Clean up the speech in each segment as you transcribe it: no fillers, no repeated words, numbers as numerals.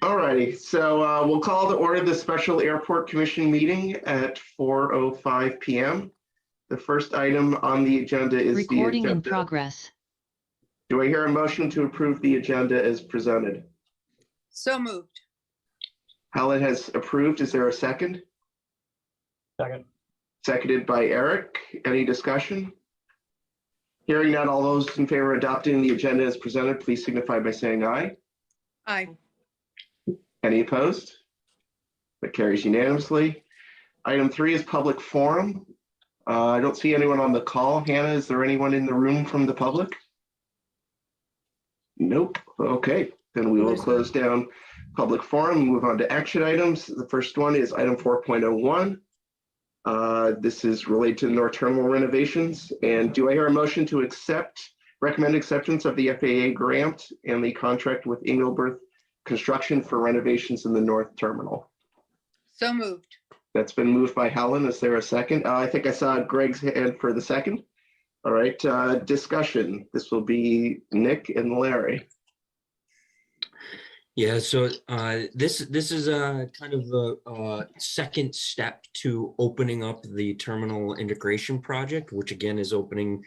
All righty, so we'll call to order the special airport commission meeting at 4:05 p.m. The first item on the agenda is Recording the in agenda. progress. Do I hear a motion to approve the agenda as presented? So moved. Helen has approved. Is there a second? Second. Seconded by Eric. Any discussion? Hearing none, all those in favor of adopting the agenda as presented, please signify by saying aye. Aye. Any opposed? That carries unanimously. Item 3 is public forum. I don't see anyone on the call. Hannah, is there anyone in the room from the public? Nope. Okay, then we will close down public forum and move on to action items. The first one is item 4.01. This is related to the North Terminal renovations. And do I hear a motion to recommend acceptance of the FAA grant and the contract with Engleberth Construction for renovations in the North Terminal? So moved. That's been moved by Helen. Is there a second? I think I saw Greg's hand for the second. All right, discussion. This will be Nick and Larry. Yeah, so this is a kind of a second step to opening up the terminal integration project, which again is opening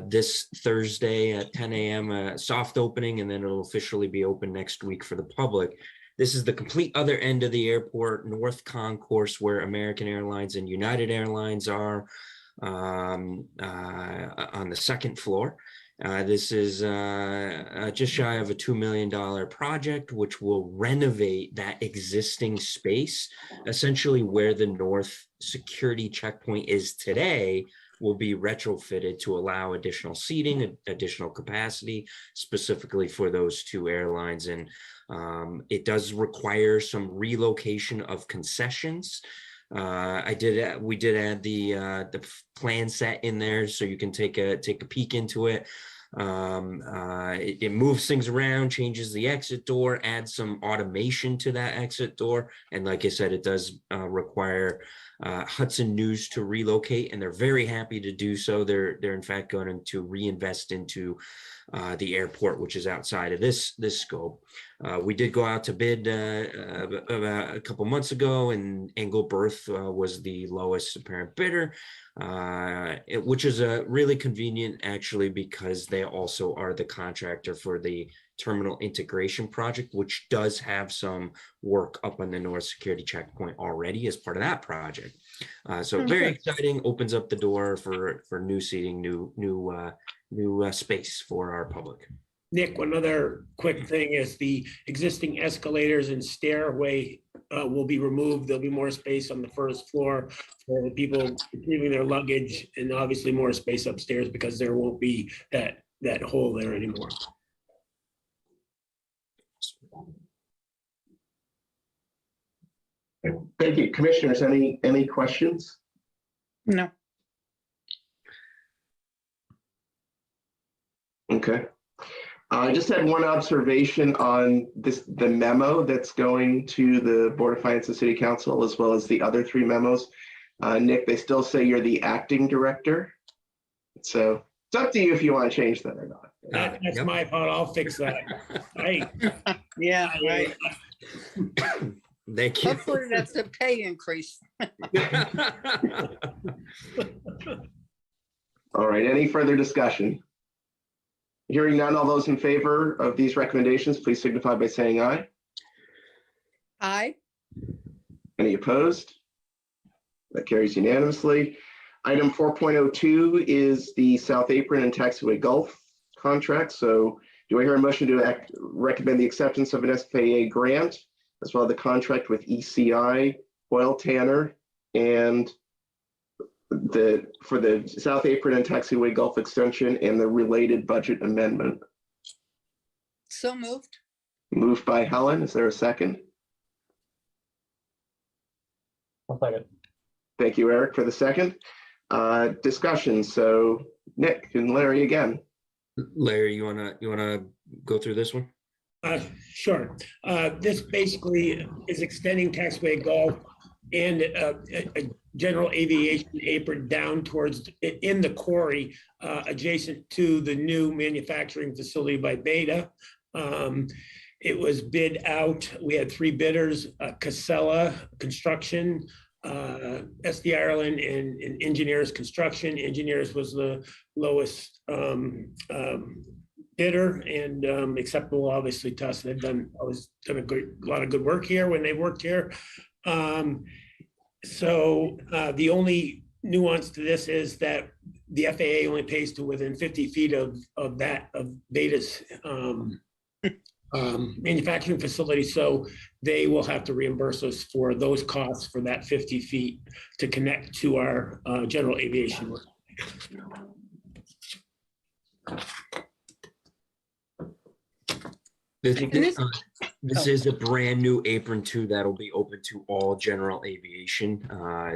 this Thursday at 10 a.m. Soft opening, and then it'll officially be open next week for the public. This is the complete other end of the airport, North Concourse, where American Airlines and United Airlines are on the second floor. This is just shy of a $2 million project, which will renovate that existing space. Essentially where the North security checkpoint is today will be retrofitted to allow additional seating, additional capacity, specifically for those two airlines. And it does require some relocation of concessions. We did add the plan set in there so you can take a peek into it. It moves things around, changes the exit door, adds some automation to that exit door. And like I said, it does require Hudson News to relocate, and they're very happy to do so. They're in fact going to reinvest into the airport, which is outside of this scope. We did go out to bid about a couple months ago, and Engleberth was the lowest apparent bidder, which is really convenient actually, because they also are the contractor for the terminal integration project, which does have some work up on the North security checkpoint already as part of that project. So very exciting, opens up the door for new seating, new space for our public. Nick, one other quick thing is the existing escalators and stairway will be removed. There'll be more space on the first floor for the people receiving their luggage, and obviously more space upstairs because there won't be that hole there anymore. Thank you. Commissioners, any questions? No. Okay. I just had one observation on the memo that's going to the Board of Finance and City Council, as well as the other 3 memos. Nick, they still say you're the acting director. So it's up to you if you want to change that or not. That's my fault. I'll fix that. Yeah, right. Thank you. Hopefully that's a pay increase. All right, any further discussion? Hearing none, all those in favor of these recommendations, please signify by saying aye. Aye. Any opposed? That carries unanimously. Item 4.02 is the South Apron and Taxiway Gulf contract. So do I hear a motion to recommend the acceptance of an FAA grant, as well as the contract with ECI, Oil Tanner, and for the South Apron and Taxiway Gulf extension and the related budget amendment? So moved. Moved by Helen. Is there a second? I'll second. Thank you, Eric, for the second. Discussion. So Nick and Larry again. Larry, you wanna go through this one? Sure. This basically is extending Taxiway Gulf and a general aviation apron down towards in the quarry adjacent to the new manufacturing facility by Beta. It was bid out. We had 3 bidders, Casella Construction, SD Ireland, and Engineers Construction. Engineers was the lowest bidder and acceptable, obviously, to us. They've done a lot of good work here when they worked here. So the only nuance to this is that the FAA only pays to within 50 feet of Beta's manufacturing facility. So they will have to reimburse us for those costs for that 50 feet to connect to our general aviation work. This is a brand new Apron 2 that'll be open to all general aviation.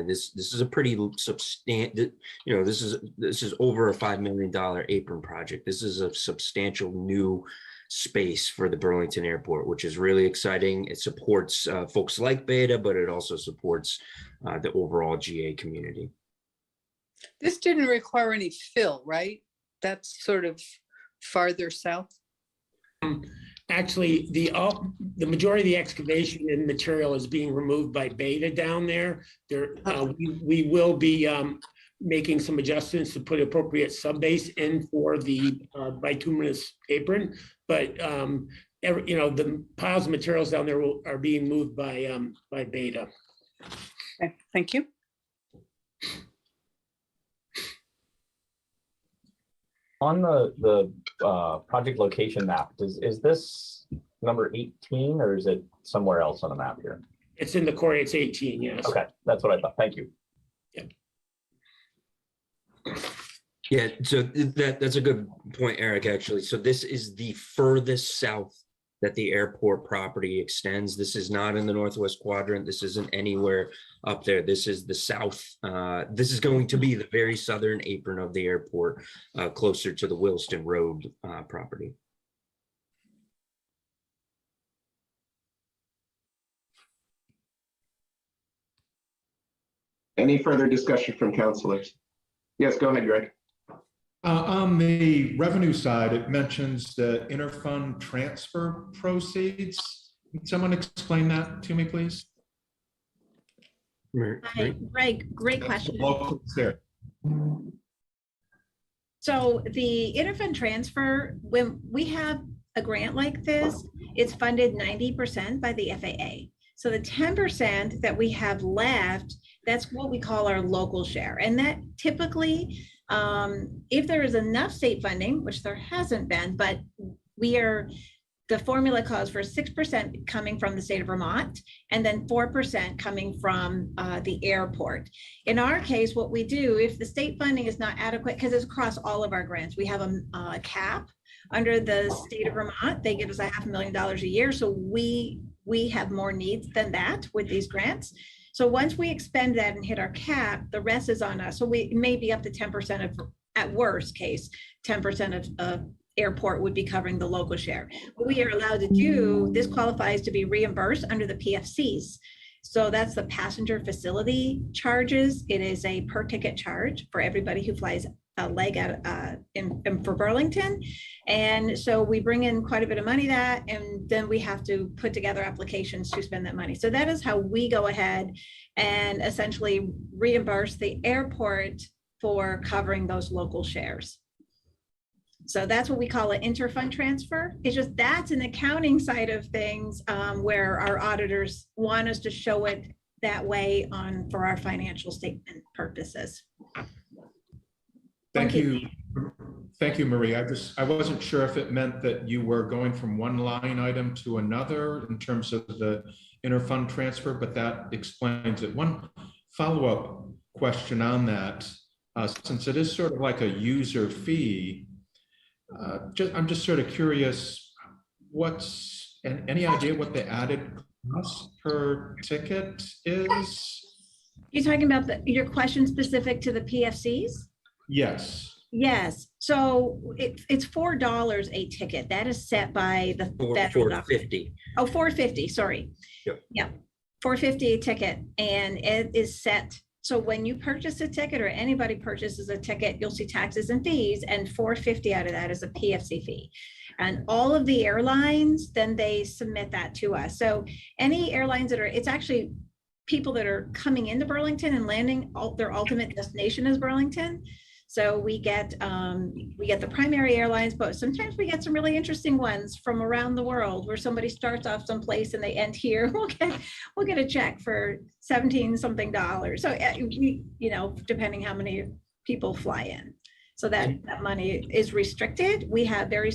This is a pretty substantial, this is over a $5 million Apron project. This is a substantial new space for the Burlington Airport, which is really exciting. It supports folks like Beta, but it also supports the overall GA community. This didn't require any fill, right? That's sort of farther south. Actually, the majority of the excavation and material is being removed by Beta down there. We will be making some adjustments to put appropriate subbase in for the bituminous apron, but the piles of materials down there are being moved by Beta. Okay, thank you. On the project location map, is this number 18 or is it somewhere else on the map here? It's in the core, it's 18, yes. Okay, that's what I thought. Thank you. Yeah, so that's a good point, Eric, actually. So this is the furthest south that the airport property extends. This is not in the northwest quadrant. This isn't anywhere up there. This is the south. This is going to be the very southern apron of the airport, closer to the Williston Road property. Any further discussion from councilors? Yes, go ahead, Greg. On the revenue side, it mentions the interfund transfer proceeds. Can someone explain that to me, please? Hi, Greg, great question. There. So the interfund transfer, when we have a grant like this, it's funded 90% by the FAA. So the 10% that we have left, that's what we call our local share. And that typically, if there is enough state funding, which there hasn't been, but the formula calls for 6% coming from the state of Vermont and then 4% coming from the airport. In our case, what we do, if the state funding is not adequate, because it's across all of our grants, we have a cap under the state of Vermont. They give us $500,000 a year. So we have more needs than that with these grants. So once we expend that and hit our cap, the rest is on us. So we may be up to 10% of, at worst case, 10% of airport would be covering the local share. What we are allowed to do, this qualifies to be reimbursed under the PFCs. So that's the passenger facility charges. It is a per ticket charge for everybody who flies a leg out for Burlington. And so we bring in quite a bit of money that, and then we have to put together applications to spend that money. So that is how we go ahead and essentially reimburse the airport for covering those local shares. So that's what we call an interfund transfer. It's just that's an accounting side of things where our auditors want us to show it that way for our financial statement purposes. Thank you. Thank you, Marie. I wasn't sure if it meant that you were going from one line item to another in terms of the interfund transfer, but that explains it. One follow-up question on that, since it is sort of like a user fee, I'm just sort of curious, any idea what the added cost per ticket is? You're talking about your question specific to the PFCs? Yes. Yes. So it's $4 a ticket. That is set by the federal $4.50. Oh, $4.50. Sorry. Yep. Yeah. $4.50 a ticket, and it is set. So when you purchase a ticket or anybody purchases a ticket, you'll see taxes and fees, and $4.50 out of that is a PFC fee. and all of the airlines, then they submit that to us. So any airlines that are, it's actually people that are coming into Burlington and landing, their ultimate destination is Burlington. So we get the primary airlines, but sometimes we get some really interesting ones from around the world where somebody starts off someplace and they end here. We'll get a check for 17 something dollars. So depending how many people fly in. So that money is restricted. We have a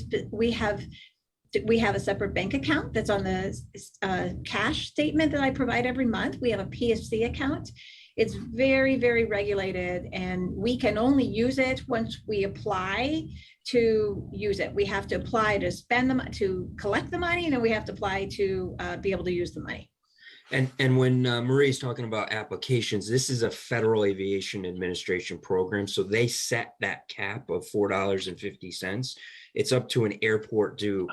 separate bank account that's on the cash statement that I provide every month. We have a PFC account. It's very, very regulated, and we can only use it once we apply to use it. We have to apply to to collect the money, and then we have to apply to be able to use the money. And when Marie's talking about applications, this is a Federal Aviation Administration program. So they set that cap of $4.50. It's up to an airport to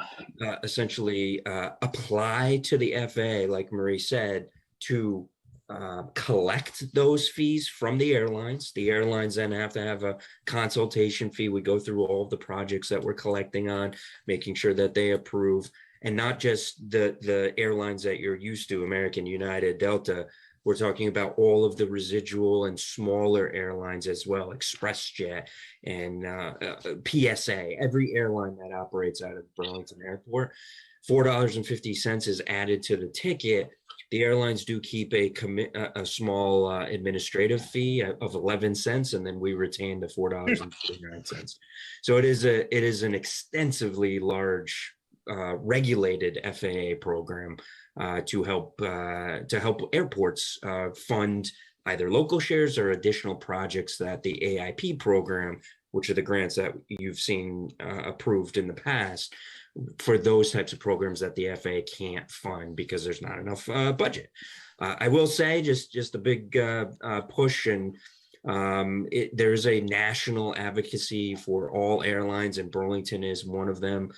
essentially apply to the FAA, like Marie said, to collect those fees from the airlines. The airlines then have to have a consultation fee. We go through all of the projects that we're collecting on, making sure that they approve. And not just the airlines that you're used to, American, United, Delta. We're talking about all of the residual and smaller airlines as well, ExpressJet and PSA, every airline that operates out of Burlington Airport. $4.50 is added to the ticket. The airlines do keep a small administrative fee of 11 cents, and then we retain the $4.49. So it is an extensively large regulated FAA program to help airports fund either local shares or additional projects that the AIP program, which are the grants that you've seen approved in the past, for those types of programs that the FAA can't fund because there's not enough budget. I will say just a big push, and there's a national advocacy for all airlines, and Burlington is one of them,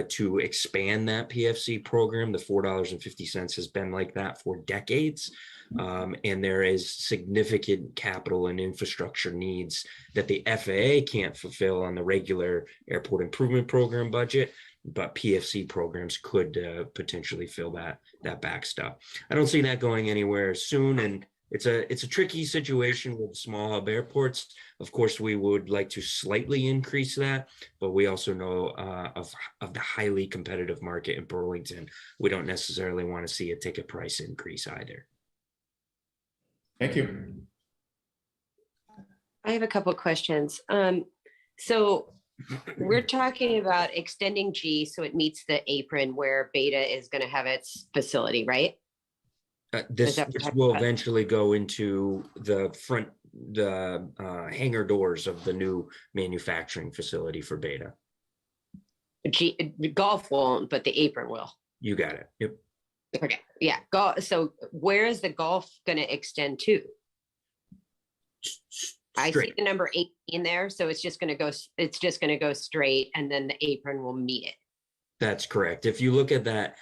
to expand that PFC program. The $4.50 has been like that for decades. And there is significant capital and infrastructure needs that the FAA can't fulfill on the regular airport improvement program budget, but PFC programs could potentially fill that backstop. I don't see that going anywhere soon, and it's a tricky situation with small hub airports. Of course, we would like to slightly increase that, but we also know of the highly competitive market in Burlington. We don't necessarily want to see a ticket price increase either. Thank you. I have a couple of questions. So we're talking about extending G so it meets the apron where Beta is going to have its facility, right? This will eventually go into the hangar doors of the new manufacturing facility for Beta. Golf won't, but the apron will. You got it. Yep. Okay. Yeah. So where is the golf going to extend to? I see the number 18 there, so it's just going to go. It's just going to go straight, and then the apron will meet it. That's correct. If you look at that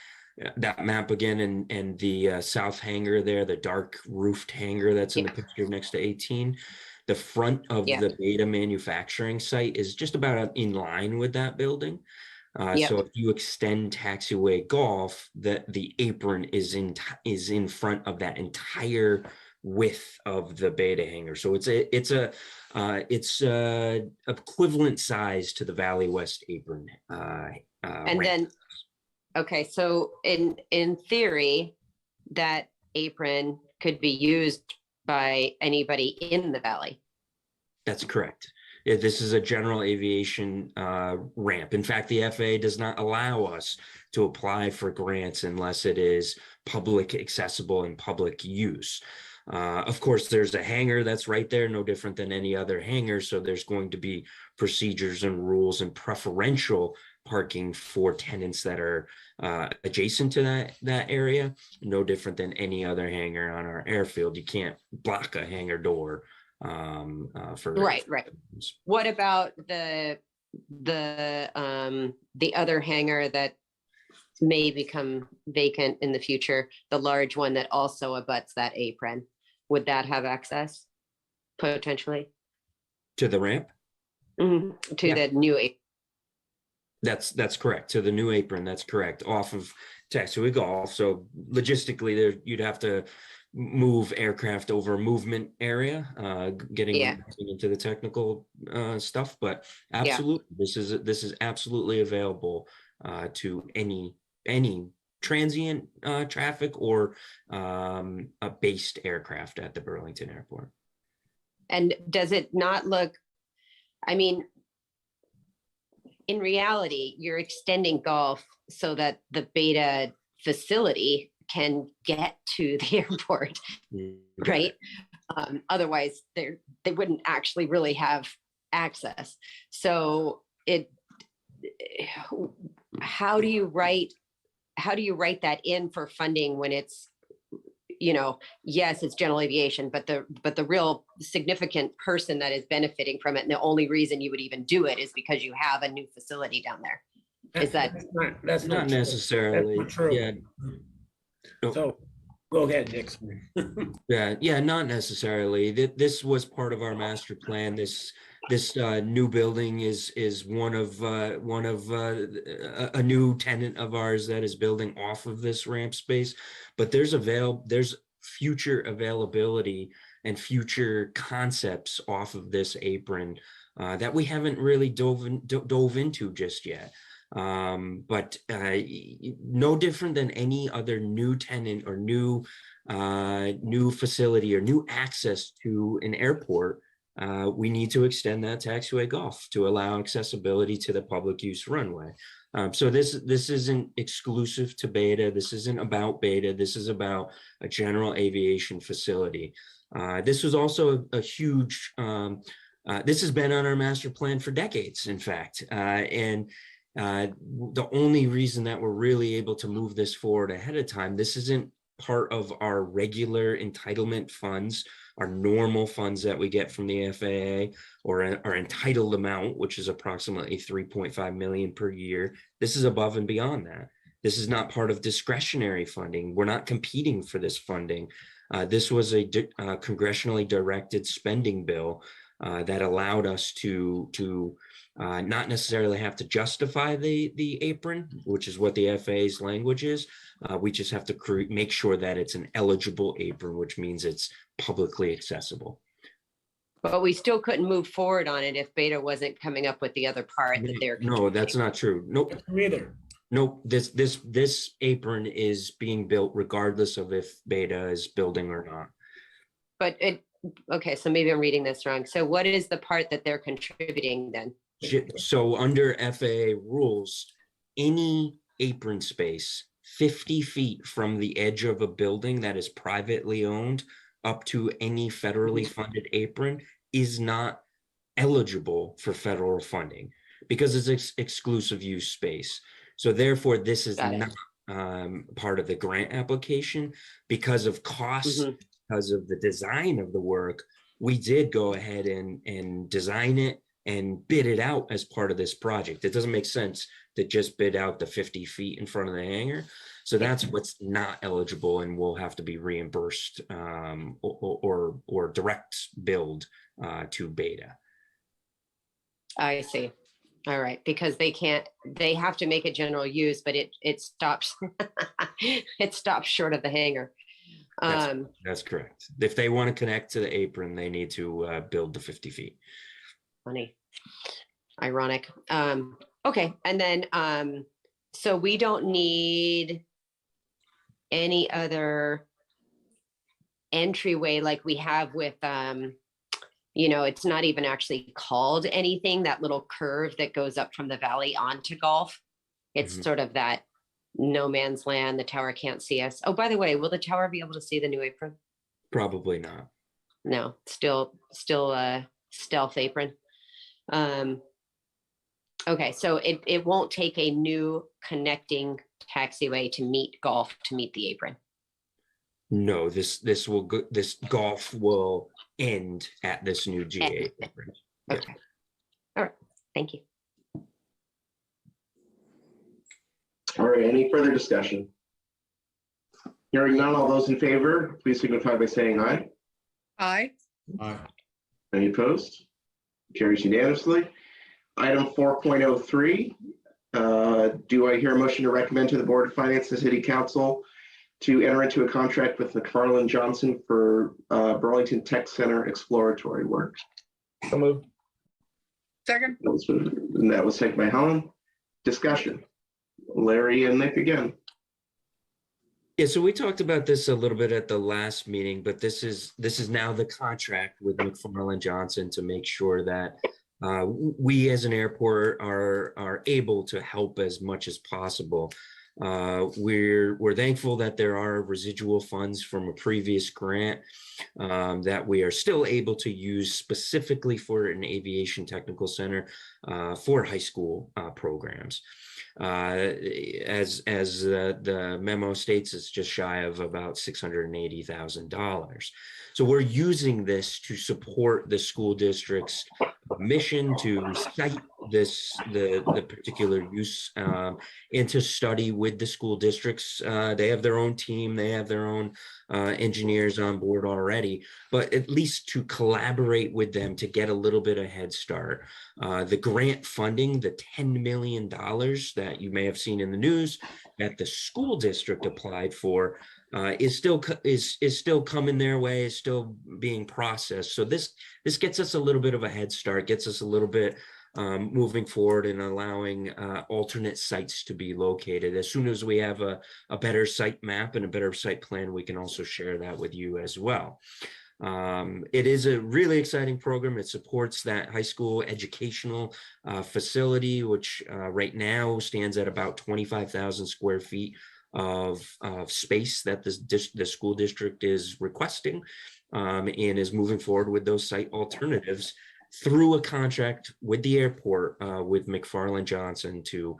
map again, and the south hangar there, the dark roofed hangar that's in the picture next to 18, the front of the Beta manufacturing site is just about in line with that building. So if you extend Taxiway Golf, the apron is in front of that entire width of the Beta hangar. So it's equivalent size to the Valley West apron. And then, okay, so in theory, that apron could be used by anybody in the valley. That's correct. This is a general aviation ramp. In fact, the FAA does not allow us to apply for grants unless it is public accessible and public use. Of course, there's a hangar that's right there, no different than any other hangar. So there's going to be procedures and rules and preferential parking for tenants that are adjacent to that area, no different than any other hangar on our airfield. You can't block a hangar door for right. What about the other hangar that may become vacant in the future, the large one that also abuts that apron? Would that have access potentially to the ramp? To the new apron? That's correct. To the new apron, that's correct. Off of Taxiway Golf. So logistically, there you'd have to move aircraft over a movement area, getting Yeah. into the technical stuff. But Yeah. absolutely, this is absolutely available to any transient traffic or a based aircraft at the Burlington Airport. And does it not look, I mean, in reality, you're extending golf so that the Beta facility can get to the airport, right? Otherwise, they wouldn't actually really have access. So how do you write that in for funding when it's, yes, it's general aviation, but the real significant person that is benefiting from it, and the only reason you would even do it is because you have a new facility down there. Is that That's Not true. necessarily. That's not true. Yeah. No. So go ahead, Nick. Yeah, not necessarily. This was part of our master plan. This new building is one of a new tenant of ours that is building off of this ramp space. But there's future availability and future concepts off of this apron that we haven't really dove into just yet. But no different than any other new tenant or new facility or new access to an airport, we need to extend that taxiway golf to allow accessibility to the public use runway. So this isn't exclusive to Beta. This isn't about Beta. This is about a general aviation facility. This was also a huge, this has been on our master plan for decades, in fact, and the only reason that we're really able to move this forward ahead of time, this isn't part of our regular entitlement funds, our normal funds that we get from the FAA, or our entitled amount, which is approximately 3.5 million per year. This is above and beyond that. This is not part of discretionary funding. We're not competing for this funding. This was a congressionally directed spending bill that allowed us to not necessarily have to justify the apron, which is what the FAA's language is. We just have to make sure that it's an eligible apron, which means it's publicly accessible. But we still couldn't move forward on it if Beta wasn't coming up with the other part that they're. No, that's not true. Nope. Either. Nope. This apron is being built regardless of if Beta is building or not. But okay, so maybe I'm reading this wrong. So what is the part that they're contributing then? So under FAA rules, any apron space 50 feet from the edge of a building that is privately owned up to any federally funded apron is not eligible for federal funding because it's exclusive use space. So therefore, this is not part of the grant application because of costs, because of the design of the work. We did go ahead and design it and bid it out as part of this project. It doesn't make sense to just bid out the 50 feet in front of the hangar. So that's what's not eligible and will have to be reimbursed or direct billed to Beta. I see. All right, because they have to make it general use, but it stops, it stops short of the hangar. That's correct. If they want to connect to the apron, they need to build the 50 feet. Funny, ironic. Okay, and then so we don't need any other entryway like we have with it's not even actually called anything, that little curve that goes up from the valley onto golf. It's sort of that no man's land. The tower can't see us. Oh, by the way, will the tower be able to see the new apron? Probably not. No, still stealth apron. Okay, so it won't take a new connecting taxiway to meet golf to meet the apron. No, this golf will end at this new GA apron. Okay. All right. Thank you. All right, any further discussion? Hearing none, all those in favor, please signify by saying aye. Aye. Aye. Any opposed? Carries unanimously. Item 4.03, Do I hear a motion to recommend to the Board of Finance and City Council to enter into a contract with McFarland Johnson for Burlington Tech Center exploratory work? So moved. Second, That was seconded by Helen. Discussion. Larry and Nick again. Yeah, so we talked about this a little bit at the last meeting, but this is now the contract with McFarland Johnson to make sure that we as an airport are able to help as much as possible. We're thankful that there are residual funds from a previous grant that we are still able to use specifically for an aviation technical center for high school programs. As the memo states, it's just shy of about $680,000. So we're using this to support the school district's mission to cite the particular use and to study with the school districts. They have their own team, they have their own engineers on board already, but at least to collaborate with them to get a little bit of head start. The grant funding, the $10 million that you may have seen in the news that the school district applied for is still coming their way, is still being processed. So this gets us a little bit of a head start, gets us a little bit moving forward and allowing alternate sites to be located. As soon as we have a better site map and a better site plan, we can also share that with you as well. It is a really exciting program. It supports that high school educational facility, which right now stands at about 25,000 square feet of space that the school district is requesting and is moving forward with those site alternatives through a contract with the airport with McFarland Johnson to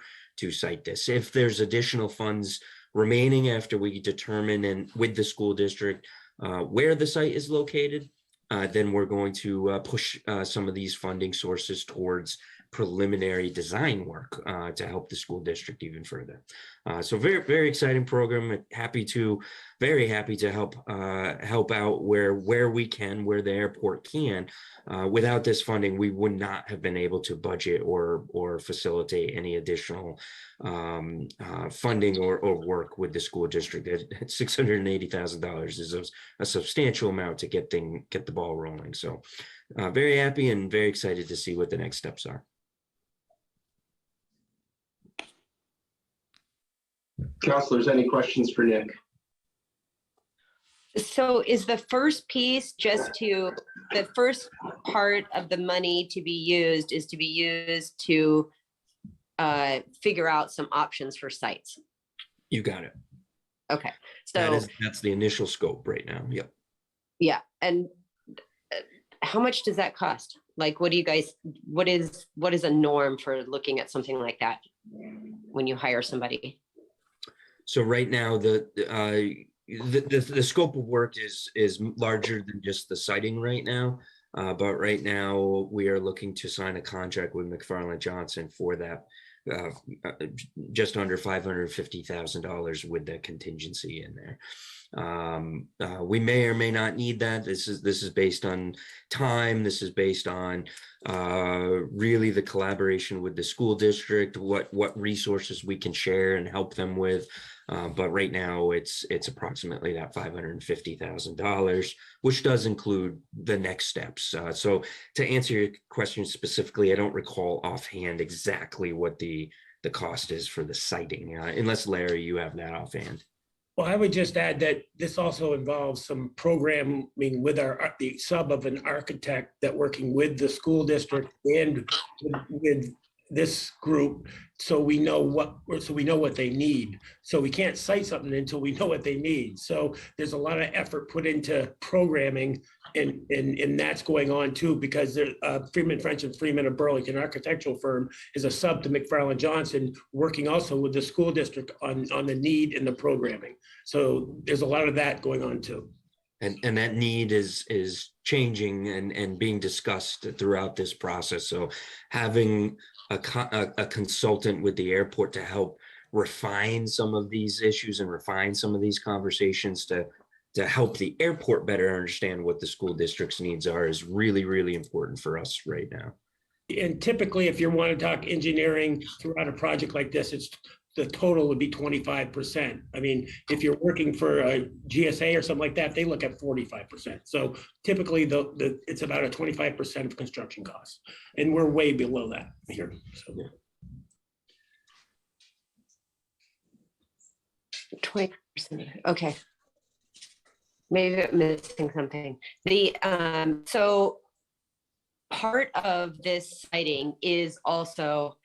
site this. If there's additional funds remaining after we determine and with the school district where the site is located, then we're going to push some of these funding sources towards preliminary design work to help the school district even further. So very, very exciting program. Very happy to help out where we can, where the airport can. Without this funding, we would not have been able to budget or facilitate any additional funding or work with the school district. At $680,000 is a substantial amount to get the ball rolling. So very happy and very excited to see what the next steps are. Counselors, any questions for Nick? So is the first piece the first part of the money to be used to figure out some options for sites? You got it. Okay. So that's the initial scope right now. Yep. Yeah. And how much does that cost? Like, what is a norm for looking at something like that when you hire somebody? So right now, the scope of work is larger than just the siting right now. But right now, we are looking to sign a contract with McFarland Johnson for that, just under $550,000 with the contingency in there. We may or may not need that. This is based on time. This is based on really the collaboration with the school district, what resources we can share and help them with. But right now it's approximately that $550,000, which does include the next steps. So to answer your question specifically, I don't recall offhand exactly what the cost is for the siting, unless Larry, you have that offhand. Well, I would just add that this also involves some programming with the sub of an architect that working with the school district and with this group, so we know what they need. So we can't cite something until we know what they need. So there's a lot of effort put into programming, and that's going on too, because Freeman French and Freeman, a Burlington architectural firm, is a sub to McFarland Johnson, working also with the school district on the need and the programming. So there's a lot of that going on too. And that need is changing and being discussed throughout this process. So having a consultant with the airport to help refine some of these issues and refine some of these conversations to help the airport better understand what the school district's needs are is really, really important for us right now. And typically, if you want to talk engineering throughout a project like this, the total would be 25%. I mean, if you're working for a GSA or something like that, they look at 45%. So typically it's about a 25% of construction costs. And we're way below that here. So. 20%. Okay. Maybe I'm missing something. So part of this citing is also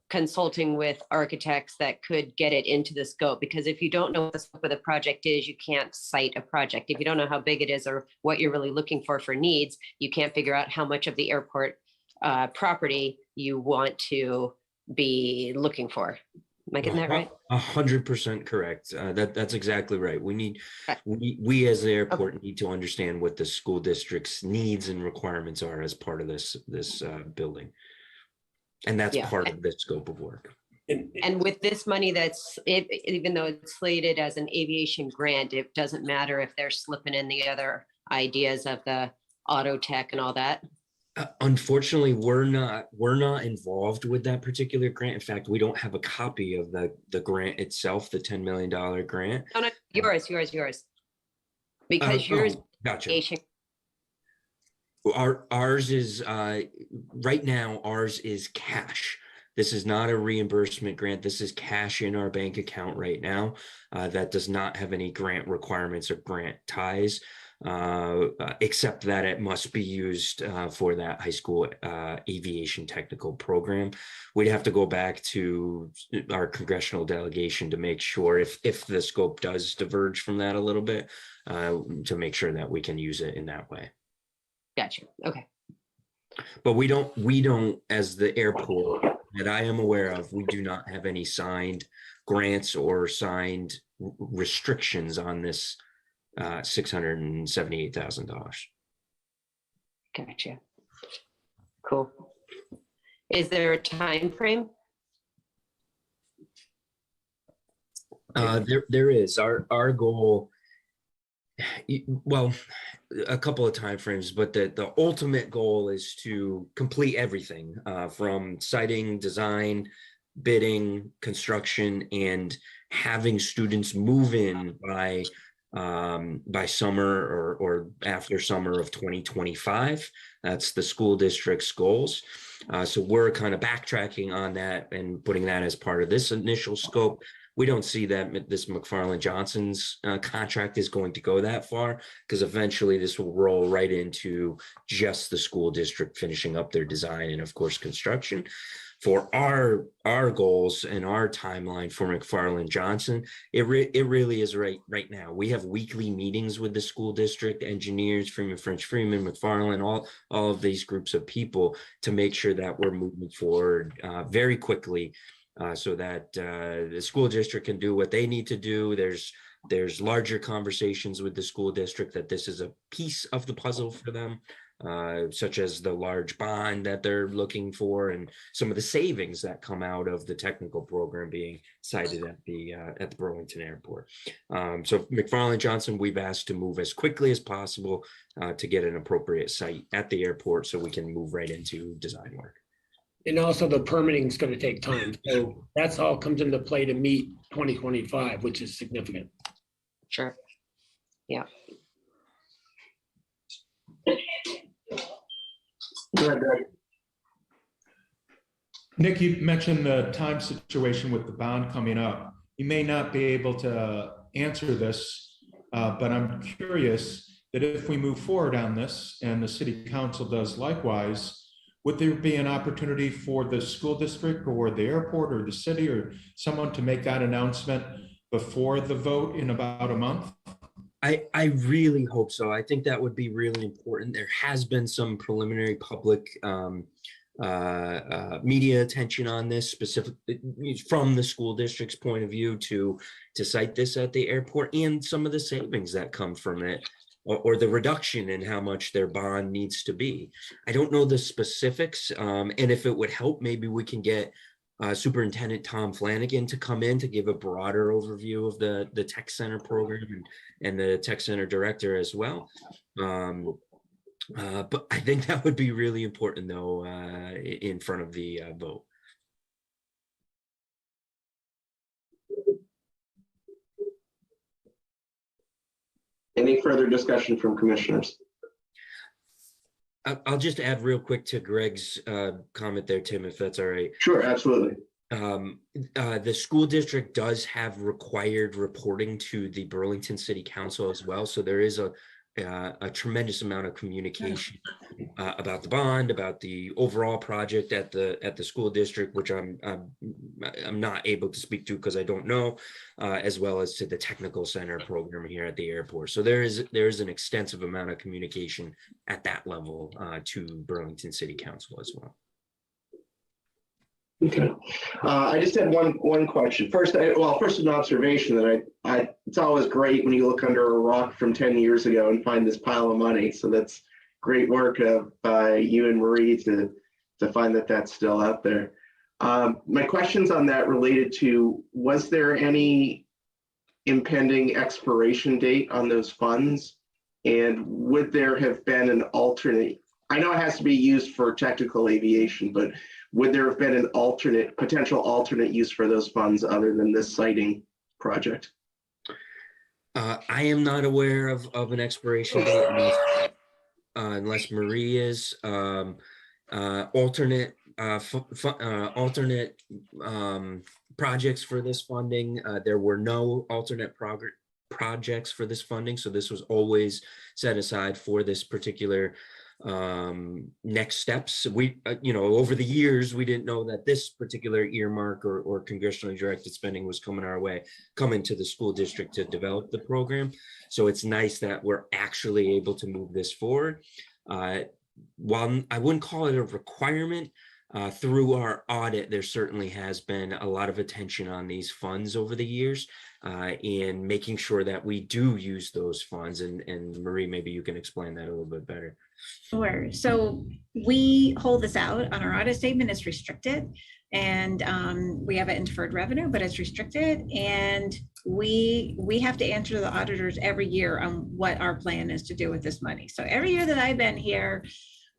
consulting with architects that could get it into the scope, because if you don't know what the scope of the project is, you can't cite a project. If you don't know how big it is or what you're really looking for needs, you can't figure out how much of the airport property you want to be looking for. Am I getting that right? 100% correct. That's exactly right. We as the airport need to understand what the school district's needs and requirements are as part of this building. And that's part of the scope of work. And with this money, even though it's slated as an aviation grant, it doesn't matter if they're slipping in the other ideas of the auto tech and all that. Unfortunately, we're not involved with that particular grant. In fact, we don't have a copy of the grant itself, the $10 million grant. Oh, no, yours. Because yours. Gotcha. Ours is right now. Ours is cash. This is not a reimbursement grant. This is cash in our bank account right now. That does not have any grant requirements or grant ties. Except that it must be used for that high school aviation technical program. We'd have to go back to our congressional delegation to make sure if the scope does diverge from that a little bit, to make sure that we can use it in that way. Gotcha. Okay. But we don't, as the airport that I am aware of, we do not have any signed grants or signed restrictions on this $678,000. Gotcha. Cool. Is there a time frame? There is. Our goal, well, a couple of time frames, but the ultimate goal is to complete everything from siting, design, bidding, construction, and having students move in by summer or after summer of 2025. That's the school district's goals. So we're kind of backtracking on that and putting that as part of this initial scope. We don't see that this McFarland Johnson's contract is going to go that far, because eventually this will roll right into just the school district finishing up their design and of course construction. For our goals and our timeline for McFarland Johnson, it really is right now. We have weekly meetings with the school district engineers, Freeman French Freeman, McFarland, all of these groups of people, to make sure that we're moving forward very quickly, so that the school district can do what they need to do. There's larger conversations with the school district that this is a piece of the puzzle for them, such as the large bond that they're looking for and some of the savings that come out of the technical program being cited at the Burlington airport. So McFarland Johnson, we've asked to move as quickly as possible to get an appropriate site at the airport so we can move right into design work. And also the permitting is going to take time. So that's all comes into play to meet 2025, which is significant. Sure. Yeah. Nick, you mentioned the time situation with the bond coming up. You may not be able to answer this, but I'm curious that if we move forward on this and the city council does likewise, would there be an opportunity for the school district or the airport or the city or someone to make that announcement before the vote in about a month? I really hope so. I think that would be really important. There has been some preliminary public media attention on this, specifically from the school district's point of view, to cite this at the airport and some of the savings that come from it, or the reduction in how much their bond needs to be. I don't know the specifics, and if it would help, maybe we can get Superintendent Tom Flanagan to come in to give a broader overview of the tech center program and the tech center director as well. But I think that would be really important, though, in front of the vote. Any further discussion from commissioners? I'll just add real quick to Greg's comment there, Tim, if that's all right. Sure, absolutely. The school district does have required reporting to the Burlington City Council as well. So there is a tremendous amount of communication about the bond, about the overall project at the school district, which I'm not able to speak to because I don't know, as well as to the technical center program here at the airport. So there is an extensive amount of communication at that level to Burlington City Council as well. Okay. I just had one question. First an observation that it's always great when you look under a rock from 10 years ago and find this pile of money. So that's great work by you and Marie to find that that's still out there. My questions on that related to, was there any impending expiration date on those funds? And would there have been an alternate? I know it has to be used for technical aviation, but would there have been an potential alternate use for those funds other than this siting project? I am not aware of an expiration date unless Marie is. Alternate projects for this funding. There were no alternate projects for this funding, so this was always set aside for this particular next steps. We over the years we didn't know that this particular earmark or congressionally directed spending was coming to the school district to develop the program. So it's nice that we're actually able to move this forward. While I wouldn't call it a requirement, through our audit, there certainly has been a lot of attention on these funds over the years, and making sure that we do use those funds. And Marie, maybe you can explain that a little bit better. Sure. So we hold this out on our audit statement. It's restricted, and we have it in deferred revenue, but it's restricted. And we have to answer to the auditors every year on what our plan is to do with this money. So every year that I've been here,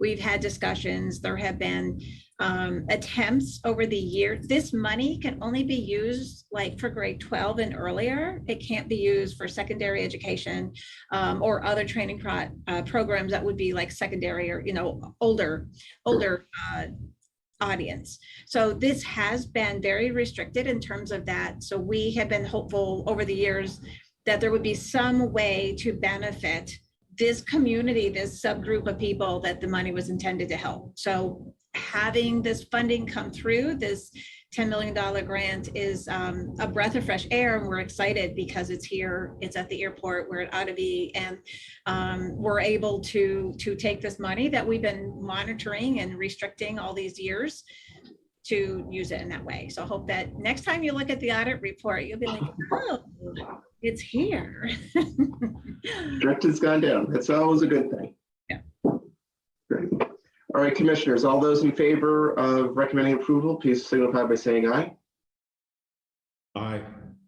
we've had discussions. There have been attempts over the year. This money can only be used like for grade 12 and earlier. It can't be used for secondary education or other training programs that would be like secondary or older audience. So this has been very restricted in terms of that. So we have been hopeful over the years that there would be some way to benefit this community, this subgroup of people that the money was intended to help. So having this funding come through, this $10 million grant is a breath of fresh air, and we're excited because it's here, it's at the airport where it ought to be, and we're able to take this money that we've been monitoring and restricting all these years to use it in that way. So I hope that next time you look at the audit report, you'll be like, oh, it's here. Directed's gone down. That's always a good thing. Yeah. Great. All right, commissioners, all those in favor of recommending approval, please signify by saying aye. Aye.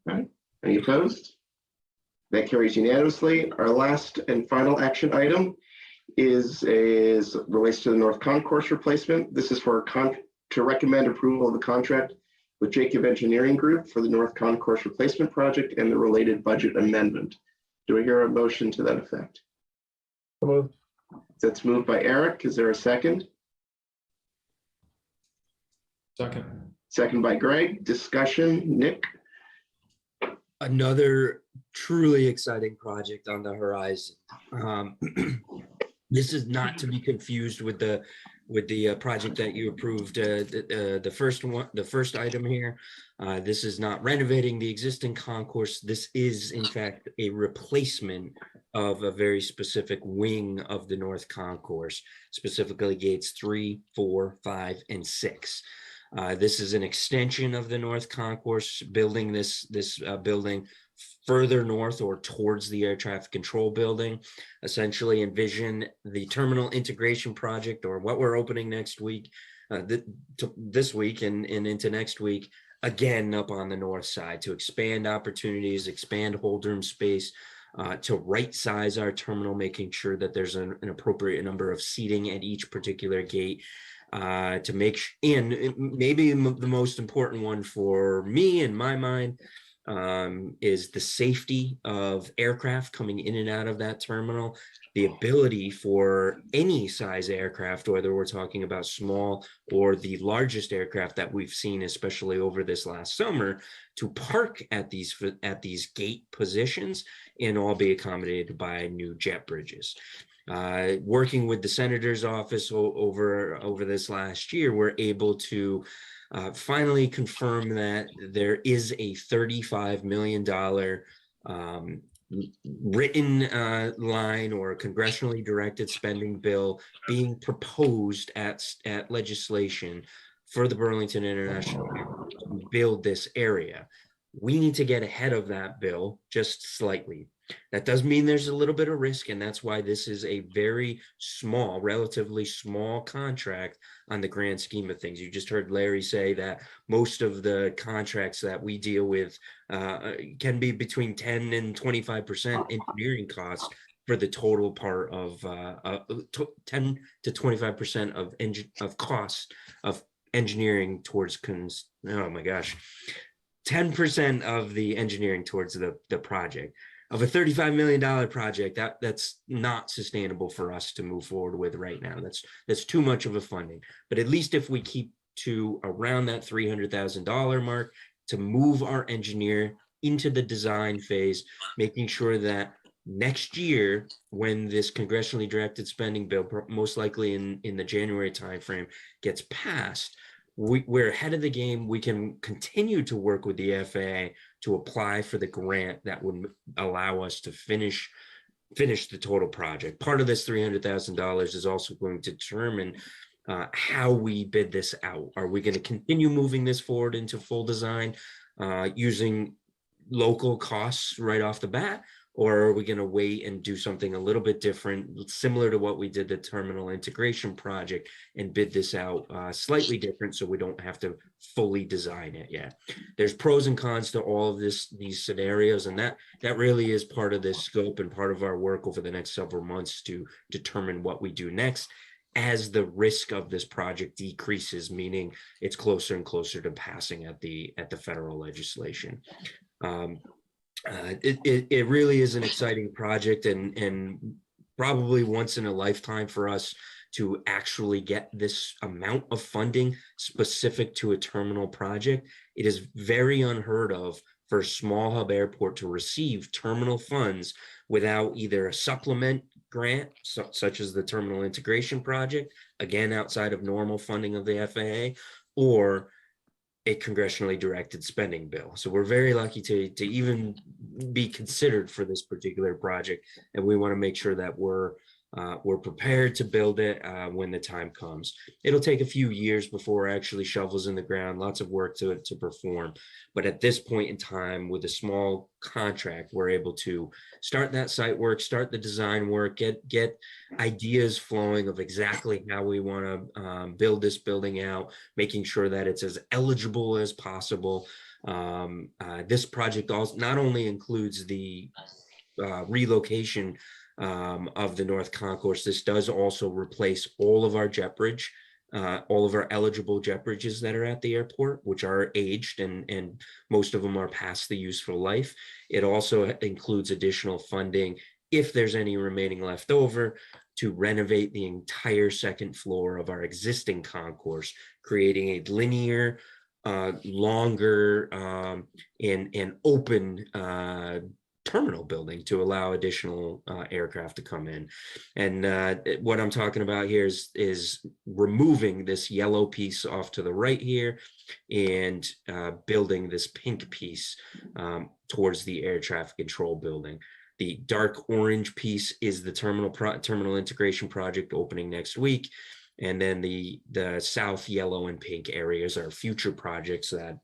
All right. Any opposed? That carries unanimously. Our last and final action item is relates to the North Concourse replacement. This is to recommend approval of the contract with Jacob Engineering Group for the North Concourse replacement project and the related budget amendment. Do I hear a motion to that effect? Moved. That's moved by Eric. Is there a second? Second. Second by Greg. Discussion. Nick? Another truly exciting project on the horizon. This is not to be confused with the project that you approved, the first item here. This is not renovating the existing concourse. This is in fact a replacement of a very specific wing of the North Concourse, specifically gates 3, 4, 5, and 6. This is an extension of the North Concourse, building this building further north or towards the air traffic control building. Essentially envision the terminal integration project, or what we're opening next week, this week and into next week, again up on the north side, to expand opportunities, expand hold room space, to right size our terminal, making sure that there's an appropriate number of seating at each particular gate, to make, and maybe the most important one for me in my mind, is the safety of aircraft coming in and out of that terminal, the ability for any size aircraft, whether we're talking about small or the largest aircraft that we've seen, especially over this last summer, to park at these gate positions and all be accommodated by new jet bridges. Working with the senator's office over this last year, we're able to finally confirm that there is a $35 million written line or congressionally directed spending bill being proposed at legislation for the Burlington International Airport to build this area. We need to get ahead of that bill just slightly. That does mean there's a little bit of risk, and that's why this is a very small, relatively small contract on the grand scheme of things. You just heard Larry say that most of the contracts that we deal with can be between 10 and 25% engineering costs for the total part of 10 to 25% of cost of engineering towards 10% of the engineering towards the project. Of a $35 million project, that's not sustainable for us to move forward with right now. That's too much of a funding. But at least if we keep to around that $300,000 mark to move our engineer into the design phase, making sure that next year, when this congressionally directed spending bill, most likely in the January timeframe, gets passed, we're ahead of the game. We can continue to work with the FAA to apply for the grant that would allow us to finish the total project. Part of this $300,000 is also going to determine how we bid this out. Are we going to continue moving this forward into full design using local costs right off the bat? Or are we going to wait and do something a little bit different, similar to what we did the terminal integration project, and bid this out slightly different so we don't have to fully design it yet? There's pros and cons to all of these scenarios, and that really is part of this scope and part of our work over the next several months to determine what we do next as the risk of this project decreases, meaning it's closer and closer to passing at the federal legislation. It really is an exciting project, and probably once in a lifetime for us to actually get this amount of funding specific to a terminal project. It is very unheard of for a small hub airport to receive terminal funds without either a supplement grant, such as the terminal integration project, again, outside of normal funding of the FAA, or a congressionally directed spending bill. So we're very lucky to even be considered for this particular project, and we want to make sure that we're prepared to build it when the time comes. It'll take a few years before actually shovels in the ground, lots of work to perform. But at this point in time, with a small contract, we're able to start that site work, start the design work, get ideas flowing of exactly how we want to build this building out, making sure that it's as eligible as possible. This project also not only includes the relocation of the North Concourse. This does also replace all of our jet bridge, all of our eligible jet bridges that are at the airport, which are aged and most of them are past the useful life. It also includes additional funding, if there's any remaining left over, to renovate the entire second floor of our existing concourse, creating a linear, longer, and open terminal building to allow additional aircraft to come in. And what I'm talking about here is removing this yellow piece off to the right here and building this pink piece towards the air traffic control building. The dark orange piece is the terminal integration project opening next week. And then the south yellow and pink areas are future projects that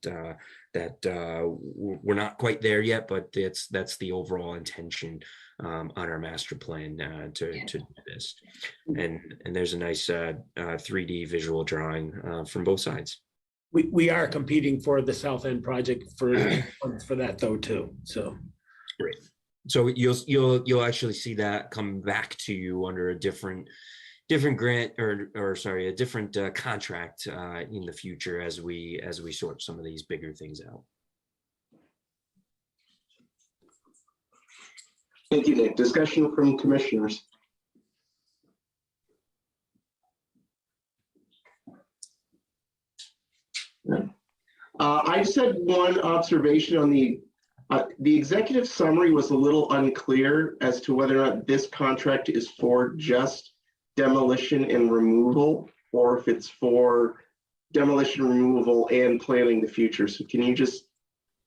we're not quite there yet, but that's the overall intention on our master plan to do this. And there's a nice 3D visual drawing from both sides. We are competing for the South End project for that though too. So great. So you'll actually see that come back to you under a different grant or sorry, a different contract in the future as we sort some of these bigger things out. Thank you, Nick. Discussion from commissioners. I just had one observation on the executive summary was a little unclear as to whether or not this contract is for just demolition and removal, or if it's for demolition, removal, and planning the future. So can you just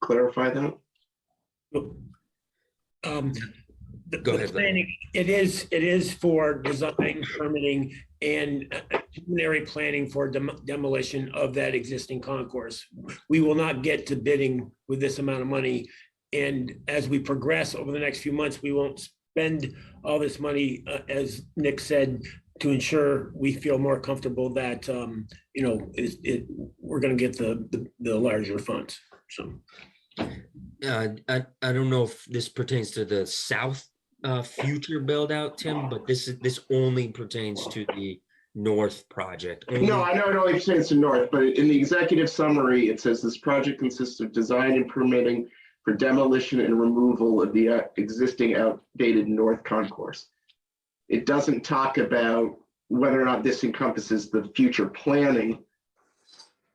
clarify that? Go ahead, Planning, it is for design, permitting, and preliminary planning for demolition of that existing concourse. We will not get to bidding with this amount of money. And as we progress over the next few months, we won't spend all this money, as Nick said, to ensure we feel more comfortable that, we're going to get the larger funds. So. I don't know if this pertains to the south future build out, Tim, but this only pertains to the north project. No, I know it only pertains to north, but in the executive summary, it says this project consists of design and permitting for demolition and removal of the existing outdated north concourse. It doesn't talk about whether or not this encompasses the future planning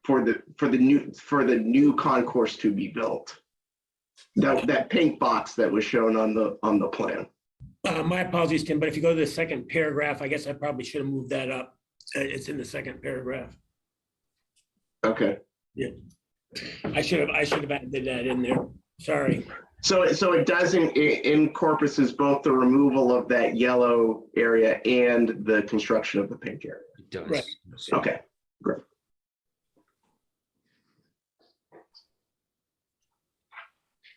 for the new concourse to be built. That pink box that was shown on the plan. My apologies, Tim, but if you go to the second paragraph, I guess I probably should have moved that up. It's in the second paragraph. Okay. Yeah, I should have added that in there. Sorry. So it doesn't encompasses both the removal of that yellow area and the construction of the pink area. It does. Right. Okay, great.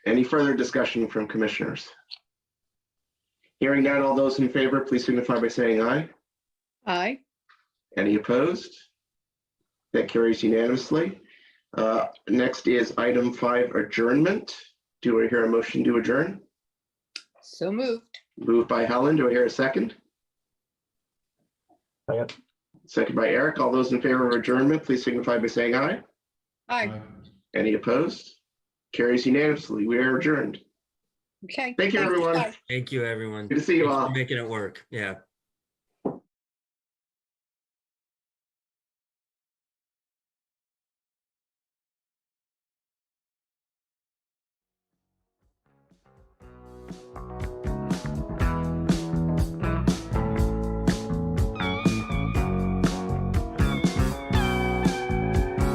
Any further discussion from commissioners? Hearing none, all those in favor, please signify by saying aye. Aye. Any opposed? That carries unanimously. Next is item 5, adjournment. Do I hear a motion to adjourn? So moved. Moved by Helen. Do I hear a second? Second. Second by Eric. All those in favor of adjournment, please signify by saying aye. Aye. Any opposed? Carries unanimously. We are adjourned. Okay. Thank you, everyone. Bye. Thank you, everyone. Good to see you Thanks for all. making it work. Yeah.